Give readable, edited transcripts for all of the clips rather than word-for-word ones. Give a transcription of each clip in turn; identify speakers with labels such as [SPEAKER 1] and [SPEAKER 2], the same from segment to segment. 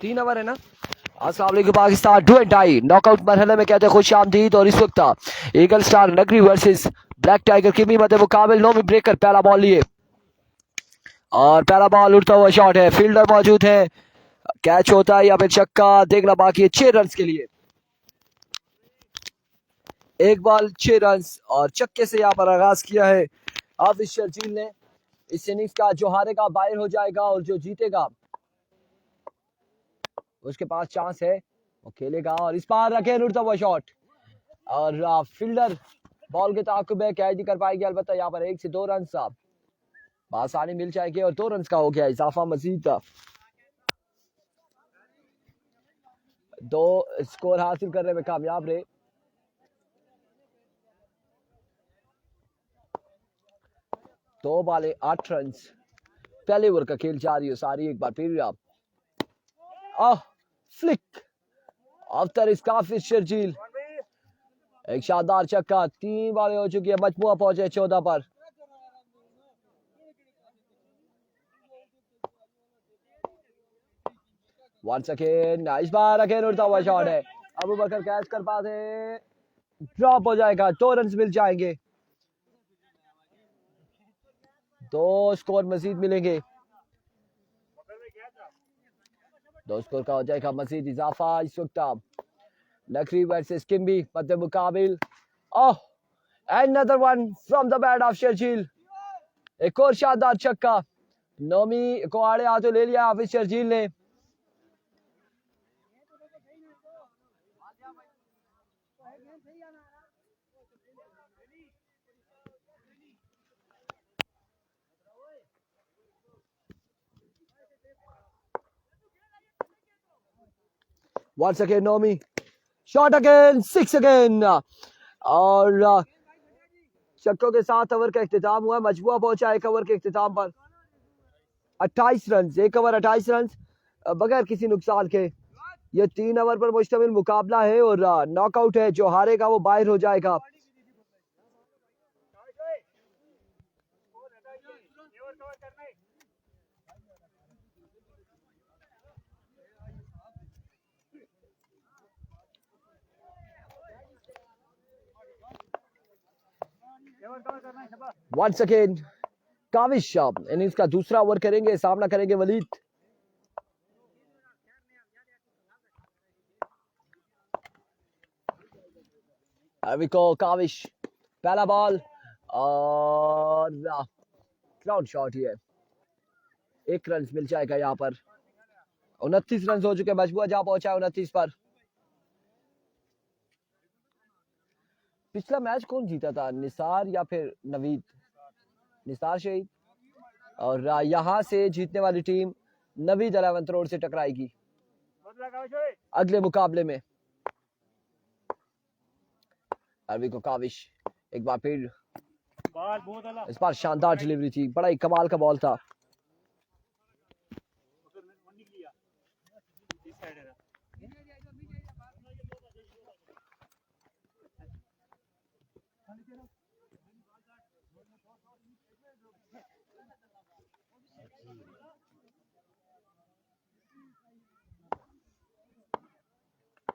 [SPEAKER 1] 3 over है ना। अस्सलाम वालेकुम Pakistan, do and die knockout मरहले में कहते हैं खुश आमदीद। और इस वक्त ईगल स्टार नगरी वर्सेस ब्लैक टाइगर की मीमत मुकाबले नोमी ब्रेकर पहला बॉल लिए और पहला बॉल उड़ता हुआ शॉट है, फील्डर मौजूद है, कैच होता है या फिर छक्का देखना बाकी है। 6 रन के लिए, एक बॉल 6 रन और छक्के से यहाँ पर आगाज किया है हाफिज शर्जील ने इस इनिंग्स का। जो हारेगा बाहर हो जाएगा और जो जीतेगा उसके पास चांस है वो खेलेगा। और इस बार अगेन उड़ता हुआ शॉट और फील्डर बॉल के ताकुब है, कैच नहीं कर पाएगी। अलबत्ता यहाँ पर 1 से 2 रन आसानी मिल जाएगी और 2 रन का हो गया इजाफा मजीद का। 2 स्कोर हासिल करने में कामयाब रहे। दो बाले 8 रन, पहले ओवर का खेल जारी है सारी। एक बार फिर आप फ्लिक आफ्टर इस काफी शर्जील, एक शानदार छक्का। 3 बालें हो चुकी है, मजमुआ पहुंचे 14 पर। वंस अगेन इस बार अगेन उड़ता हुआ शॉट है, अबू बकर कैच कर पाते, ड्रॉप हो जाएगा। 2 रन मिल जाएंगे, 2 स्कोर मजीद मिलेंगे, 2 स्कोर का हो जाएगा मजीद इजाफा। इस वक्त नकरी वर्सेस किम्बी मध्य मुकाबिल। Another one from the bat of Sharjeel, एक और शानदार छक्का। नोमी को आड़े हाथों ले लिया हाफिज शर्जील ने। Once again Nomi, shot again, 6 again और छक्कों के साथ ओवर का इख्तिताम हुआ। मजबूआ पहुंचा एक ओवर के इख्तिताम पर 28 रन, एक ओवर 28 रन बगैर किसी नुकसान के। ये 3 ओवर पर मुश्तमिल मुकाबला है और नॉकआउट है, जो हारेगा वो बाहर हो जाएगा। Once again काविश इनिंग्स का दूसरा ओवर करेंगे, सामना करेंगे वलीद। काविश पहला बॉल और ग्राउंड शॉट ही है, 1 रन मिल जाएगा यहाँ पर। 29 रन हो चुके, मजबूआ जहां पहुंचा है 29 पर। पिछला मैच कौन जीता था, निसार या फिर नवीद? निसार शहीद। और यहां से जीतने वाली टीम नवीद 11th रोड से टकराएगी अगले मुकाबले में। अरवी को काविश एक बार फिर, इस बार शानदार डिलीवरी थी, बड़ा ही कमाल का बॉल था।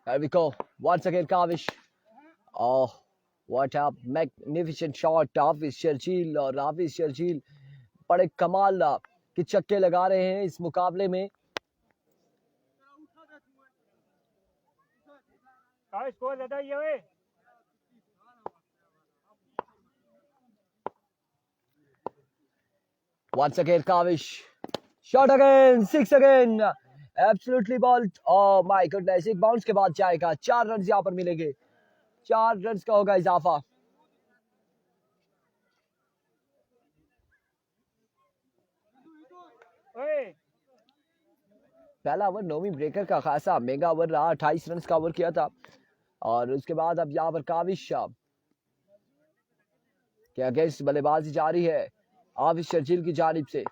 [SPEAKER 1] There we go. Once again, Kavish. Oh, what a magnificent shot. हाफिज शर्जील और हाफिज शर्जील बड़े कमाल के छक्के लगा रहे हैं इस मुकाबले में। Once again, Kavish. Shot again, 6 again. Absolutely balled. Oh my goodness, एक बाउंस के बाद जाएगा। 4 रन यहाँ पर मिलेंगे, 4 रन का होगा इजाफा। पहला ओवर नोमी ब्रेकर का खासा मेगा ओवर रहा, 28 रन का ओवर किया था। और उसके बाद अब यहाँ पर काविश के अगेंस्ट बल्लेबाजी जारी है हाफिज शर्जील की जानिब से।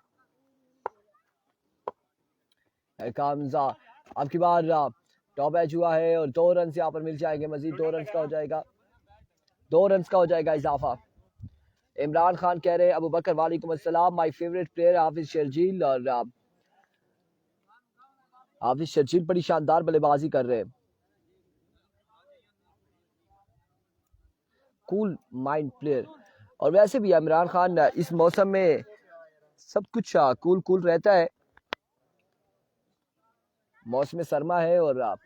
[SPEAKER 1] अब की बार टॉप एज हुआ है और 2 रन यहाँ पर मिल जाएंगे, मजीद 2 रन का हो जाएगा, 2 रन का हो जाएगा इजाफा। इमरान खान कह रहे हैं अबू बकर वालेकुम अस्सलाम, माय फेवरेट प्लेयर हाफिज शर्जील। और हाफिज शर्जील बड़ी शानदार बल्लेबाजी कर रहे हैं। Cool mind player. और वैसे भी इमरान खान इस मौसम में सब कुछ कूल कूल रहता है। मौसम सरमा है और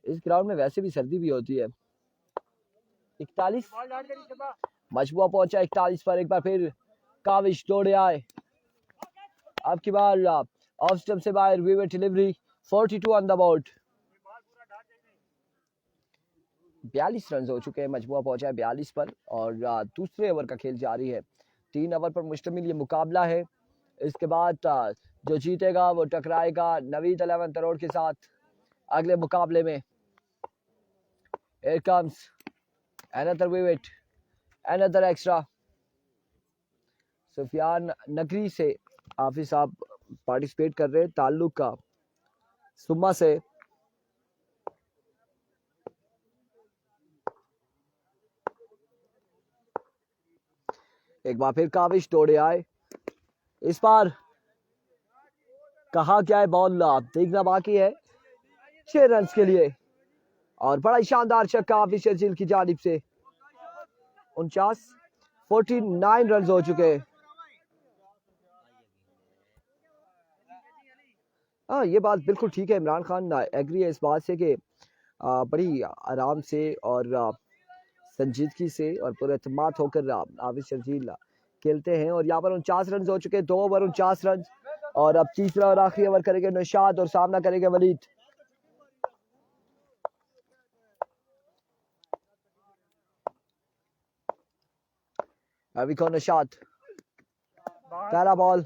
[SPEAKER 1] इस ग्राउंड में वैसे भी सर्दी भी होती है। 41 मजबूआ पहुंचा 41 पर। एक बार फिर काविश दौड़े आए। अब की बार ऑफ स्टंप से बाहर वीवर delivery. 42 on the board. 42 run हो चुके हैं। मजबूआ पहुंचा है 42 पर और दूसरे ओवर का खेल जारी है। 3 ओवर पर मुश्तमिल ये मुकाबला है। इसके बाद जो जीतेगा वो टकराएगा नवीद 11 करोड़ के साथ अगले मुकाबले में। Here comes another wicket, another extra। Sufiyan नगरी से हाफिज साहब पार्टिसिपेट कर रहे हैं। ताल्लुक का सुम्मा से। एक बार फिर काविश दौड़े आए। इस बार कहा क्या है बॉल देखना बाकी है। 6 रन के लिए और बड़ा ही शानदार छक्का हाफिज शर्जील की जानिब से। 49 रन हो चुके हैं। हाँ ये बात बिल्कुल ठीक है। इमरान खान एग्री है इस बात से कि बड़ी आराम से और संजीदगी से और पूरे एतमाद होकर हाफिज शर्जील खेलते हैं। और यहाँ पर 49 रन हो चुके हैं। 2 ओवर 49 रन और अब तीसरा और आखिरी ओवर करेंगे नौशाद और सामना करेंगे वलीद। अभी कौन नौशाद पहला बॉल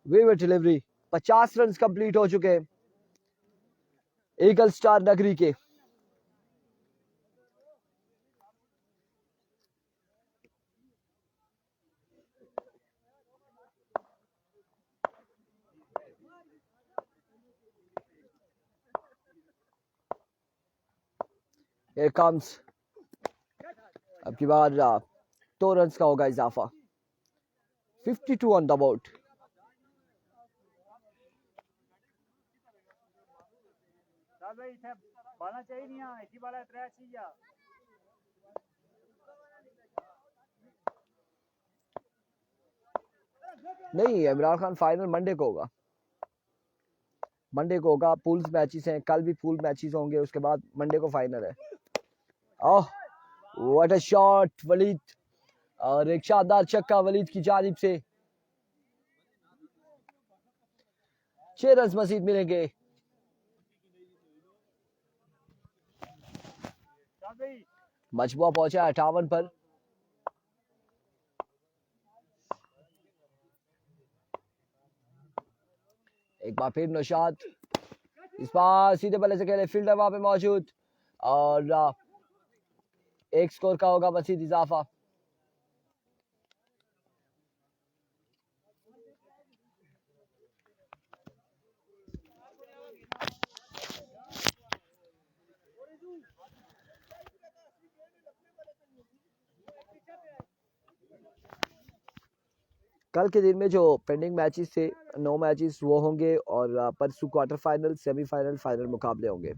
[SPEAKER 1] वीवर डिलीवरी। 50 रन कंप्लीट हो चुके हैं ईगल स्टार नगरी के। Here comes अब की बार 2 रन का होगा इजाफा। 52 ऑन द बोर्ड। नहीं इमरान खान फाइनल मंडे को होगा। मंडे को होगा। पूल्स मैचेस हैं। कल भी पूल मैचेस होंगे। उसके बाद मंडे को फाइनल है। Oh what a shot Walid और एक शानदार छक्का वलीद की जानिब से। 6 रन मजीद मिलेंगे। मजबूआ पहुंचा 58 पर। एक बार फिर नौशाद। इस बार सीधे बल्ले से खेले। फील्डर वहां पे मौजूद और एक स्कोर का होगा मजीद इजाफा। कल के दिन में जो पेंडिंग मैचेस थे 9 मैचेस वो होंगे और परसों क्वार्टर फाइनल सेमीफाइनल फाइनल मुकाबले होंगे।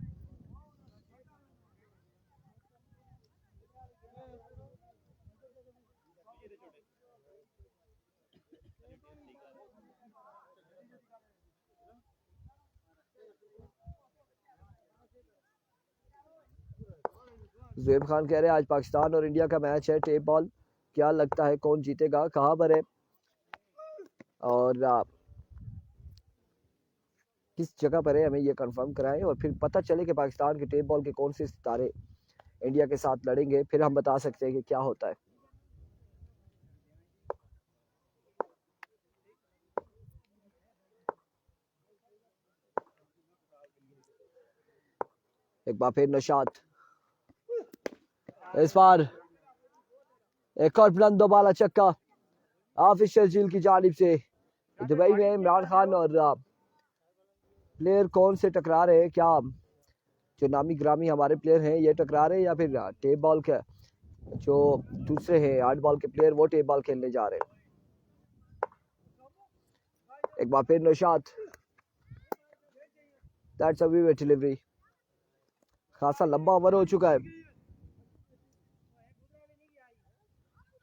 [SPEAKER 1] ज़ुएब खान कह रहे हैं आज पाकिस्तान और इंडिया का मैच है टेप बॉल। क्या लगता है कौन जीतेगा कहाँ पर है और किस जगह पर है हमें ये कंफर्म कराएं और फिर पता चले कि पाकिस्तान के टेप बॉल के कौन से सितारे इंडिया के साथ लड़ेंगे। फिर हम बता सकते हैं कि क्या होता है। एक बार फिर नौशाद। इस बार एक और बुलंद दोबारा छक्का हाफिज शर्जील की जानिब से। दुबई में इमरान खान और प्लेयर कौन से टकरा रहे हैं? क्या जो नामी ग्रामी हमारे प्लेयर हैं ये टकरा रहे हैं या फिर टेप बॉल के जो दूसरे हैं हार्ड बॉल के प्लेयर वो टेप बॉल खेलने जा रहे हैं? एक बार फिर Naushad. That's a wicket delivery. खासा लंबा ओवर हो चुका है।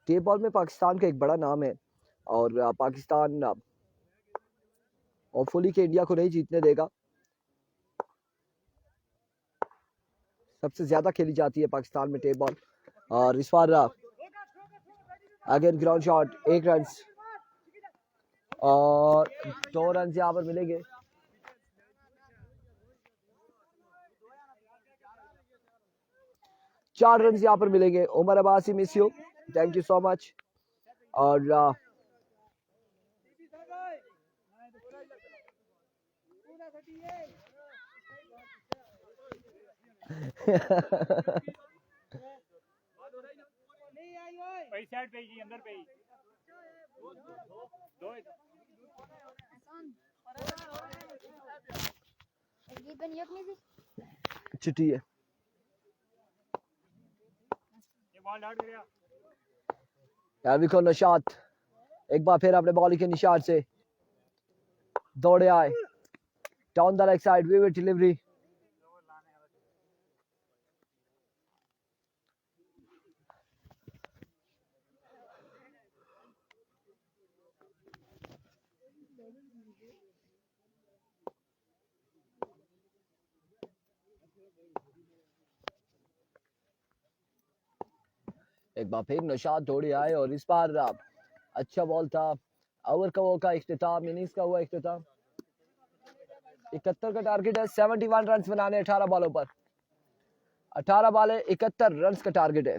[SPEAKER 1] टेप बॉल में पाकिस्तान का एक बड़ा नाम है और पाकिस्तान होपफुली के इंडिया को नहीं जीतने देगा। सबसे ज्यादा खेली जाती है पाकिस्तान में टेप बॉल। और इस बार अगेन ग्राउंड शॉट, 1 रन और 2 रन यहाँ पर मिलेंगे। चार रन यहाँ पर मिलेंगे। Umar Abbasi, miss you, thank you so much. और चिट्ठी है। याविको नशात एक बार फिर अपने बॉलिंग के निशान से दौड़े आए। Down the leg side, wicket delivery. एक बार फिर नशात दौड़े आए और इस बार अच्छा बॉल था। ओवर का वो का इख्तिताम, इनिंग्स का हुआ इख्तिताम। 71 का टारगेट है। 71 रन बनाने 18 बॉलों पर। 18 बॉले 71 रन का टारगेट है।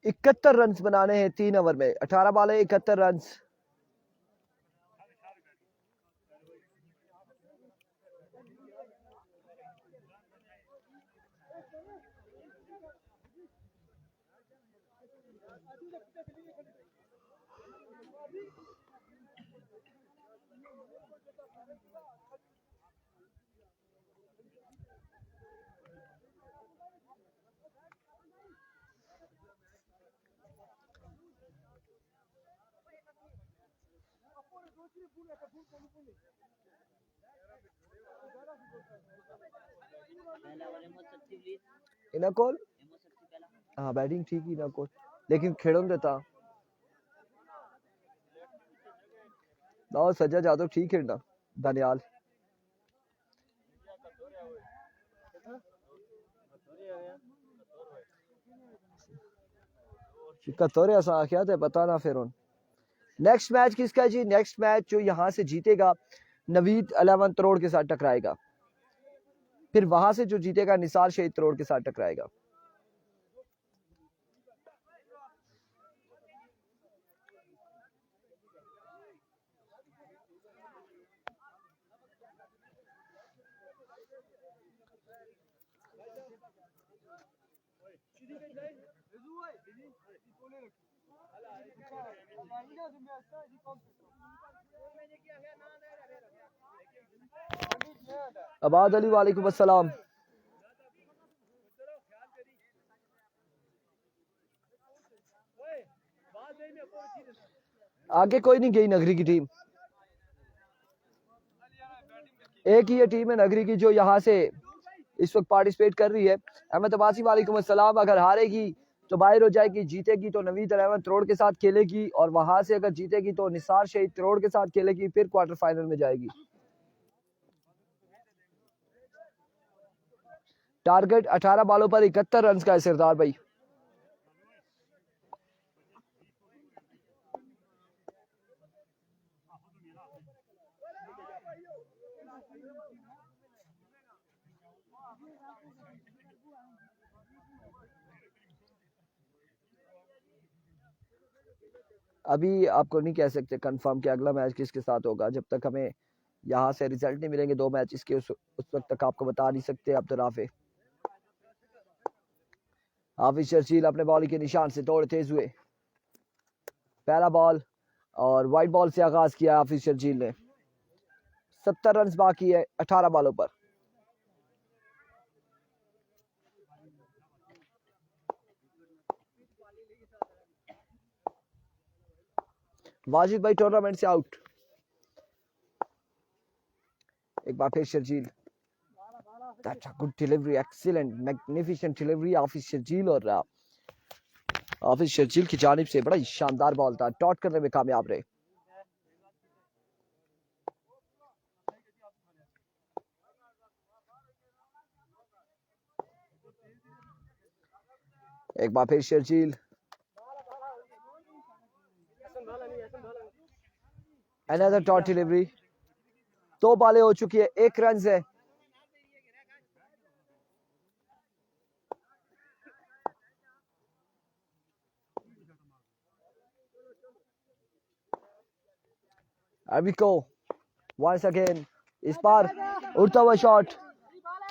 [SPEAKER 1] इकहत्तर रन बनाने हैं 3 ओवर में। 18 बॉले 71 रन। इनाकोल हाँ बैटिंग ठीक ही इनाकोल, लेकिन खेड़ों देता और सज्जा जादव ठीक खेलना। दानियाल कतोरे ऐसा क्या थे पता ना। फिर नेक्स्ट मैच किसका है जी? नेक्स्ट मैच जो यहाँ से जीतेगा नवीद 11 करोड़ के साथ टकराएगा। फिर वहां से जो जीतेगा निसार शहीद करोड़ के साथ टकराएगा। अबाद अली वालेकुम अस्सलाम। आगे कोई नहीं गई नगरी की टीम। एक ही ये टीम है नगरी की जो यहाँ से इस वक्त पार्टिसिपेट कर रही है। अहमद अब्बासी वालेकुम अस्सलाम। अगर हारेगी तो बाहर हो जाएगी, जीतेगी तो नवीद 11 करोड़ के साथ खेलेगी और वहां से अगर जीतेगी तो निसार शहीद करोड़ के साथ खेलेगी, फिर क्वार्टर फाइनल में जाएगी। टारगेट 18 बॉलों पर 71 रन का है सरदार भाई। अभी आपको नहीं कह सकते कंफर्म कि अगला मैच किसके साथ होगा, जब तक हमें यहाँ से रिजल्ट नहीं मिलेंगे 2 मैच इसके, उस वक्त तक आपको बता नहीं सकते। अब्दुल राफे, हाफिज शर्जील अपने बॉल के निशान से दौड़ तेज हुए, पहला बॉल और वाइट बॉल से आगाज किया हाफिज शर्जील ने। 70 रन बाकी है 18 बॉलों पर। वाजिद भाई टूर्नामेंट से आउट। एक बार फिर Sharjeel, that's a good delivery, excellent magnificent delivery Hafeez Sharjeel, और हाफिज शर्जील की जानिब से बड़ा ही शानदार बॉल था, डॉट करने में कामयाब रहे। एक बार फिर शर्जील, अनदर डॉट डिलीवरी। 2 बॉलें हो चुकी है, 1 रन है। अरबिको वंस अगेन, इस बार उड़ता हुआ शॉट,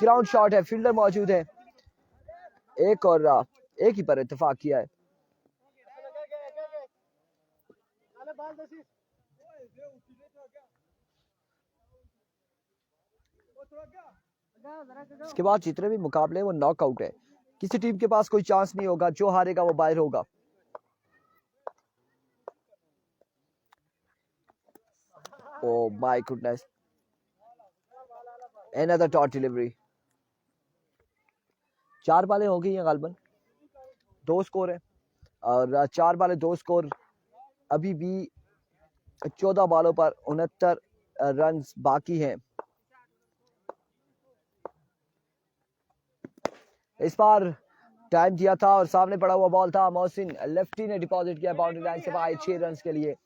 [SPEAKER 1] ग्राउंड शॉट है, फील्डर मौजूद है, एक और एक ही पर इत्तेफाक किया है। इसके बाद जितने भी मुकाबले वो नॉकआउट है, किसी टीम के पास कोई चांस नहीं होगा, जो हारेगा वो बाहर होगा। Oh my goodness. Another dot delivery. 4 बालें हो गई हैं गालबन, 2 स्कोर है, और 4 बालें 2 स्कोर। अभी भी 14 बालों पर 69 रन बाकी हैं। इस बार टाइम दिया था और सामने पड़ा हुआ बॉल था, मोहसिन लेफ्टी ने डिपॉजिट किया बाउंड्री लाइन से बाहर 6 रन के लिए।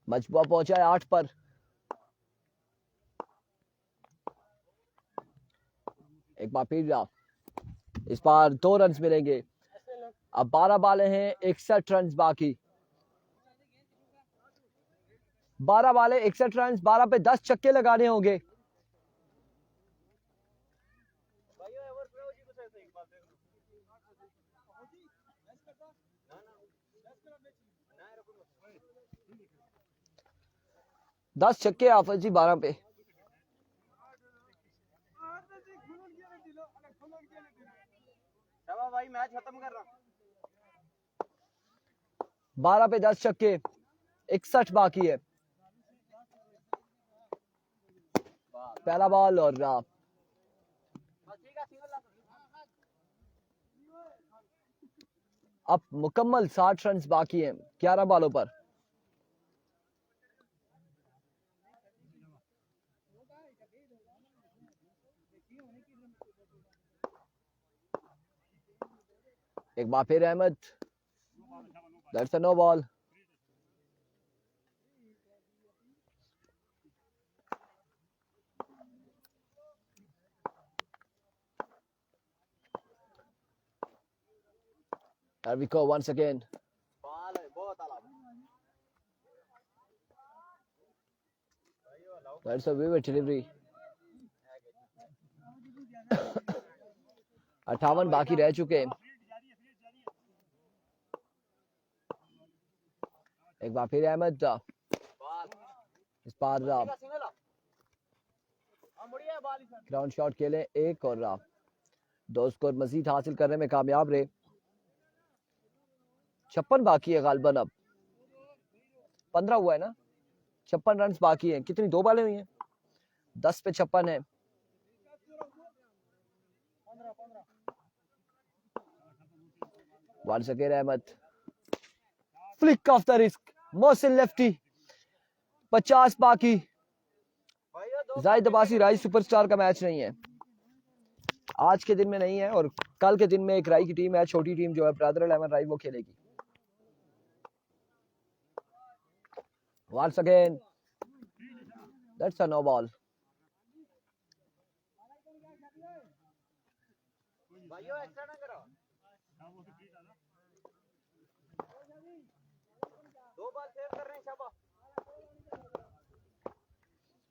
[SPEAKER 1] मजबूआ पहुंचा है 8 पर। एक बार फिर इस बार 2 रन मिलेंगे। अब 12 बालें हैं, 61 रन बाकी। 12 बालें 61 रन, 12 पे 10 छक्के लगाने होंगे। दस छक्के आफत जी 12 पे। भाई मैच खत्म कर रहा। 12 पे 10 छक्के, 61 बाकी है। पहला बॉल और अब मुकम्मल 60 रन बाकी हैं 11 बॉलों पर। एक बार फिर Ahmed, that's a no ball. Here we go once again. That's a vivid delivery. 58 बाकी रह चुके हैं। एक बार फिर अहमद, इस बार ग्राउंड शॉट खेले, एक और 2 स्कोर मजीद हासिल करने में कामयाब रहे। 56 बाकी है गालबन, अब 15 हुआ है ना, 56 रन बाकी हैं। कितनी 2 बालें हुई हैं, 10 पे 56 है। Once again Ahmed, flick off the wrist, Mohsin lefty. 50 बाकी। जाहिद अब्बासी राई सुपरस्टार का मैच नहीं है, आज के दिन में नहीं है, और कल के दिन में एक राई की टीम है, छोटी टीम जो है ब्रदर 11 राई, वो खेलेगी। Once again, that's a no ball.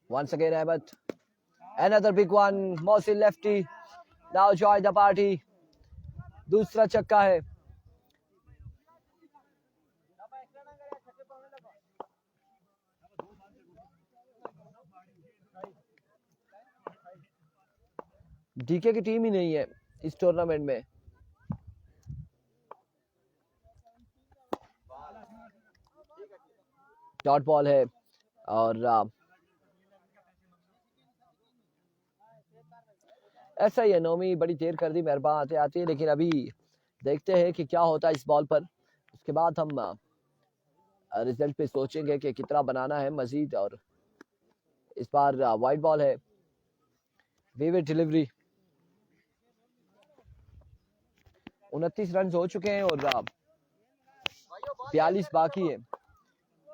[SPEAKER 1] Once again, Ahmed. Another big one. Mohsin lefty. Now join the party. दूसरा चक्का है. डीके की टीम ही नहीं है इस टूर्नामेंट में. डॉट बॉल है और ऐसा ही है. नोमी बड़ी देर कर दी मेहरबान आते आते, लेकिन अभी देखते हैं कि क्या होता है इस बॉल पर. उसके बाद हम रिजल्ट पे सोचेंगे कि कितना बनाना है मजीद. और इस बार वाइड बॉल है. Vivid delivery. 29 रन हो चुके हैं और 42 बाकी है.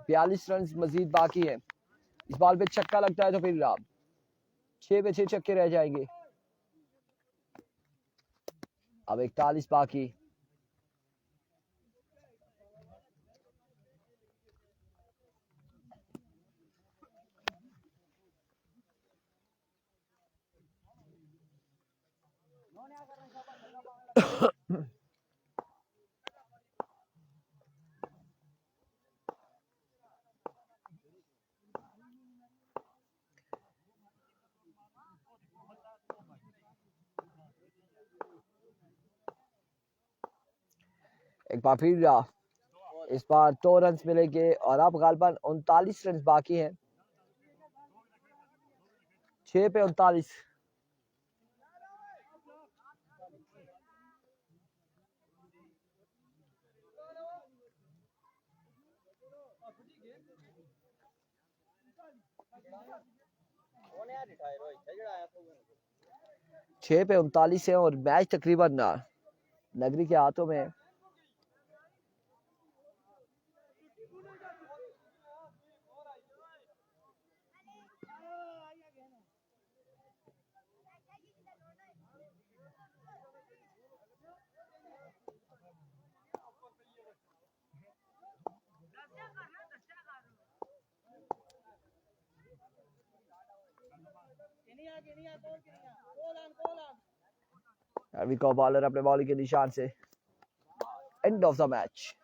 [SPEAKER 1] 42 रन मजीद बाकी है. इस बॉल पे छक्का लगता है तो फिर 6 पे 6 छक्के रह जाएंगे. अब 41 बाकी. एक बार फिर इस बार 2 रन मिलेंगे और अब गालबन 39 रन बाकी हैं. 6 पे 39. छह पे 39 है और मैच तकरीबन नगरी के हाथों में है. अभी को बॉलर अपने बॉलिंग के निशान से. End of the match.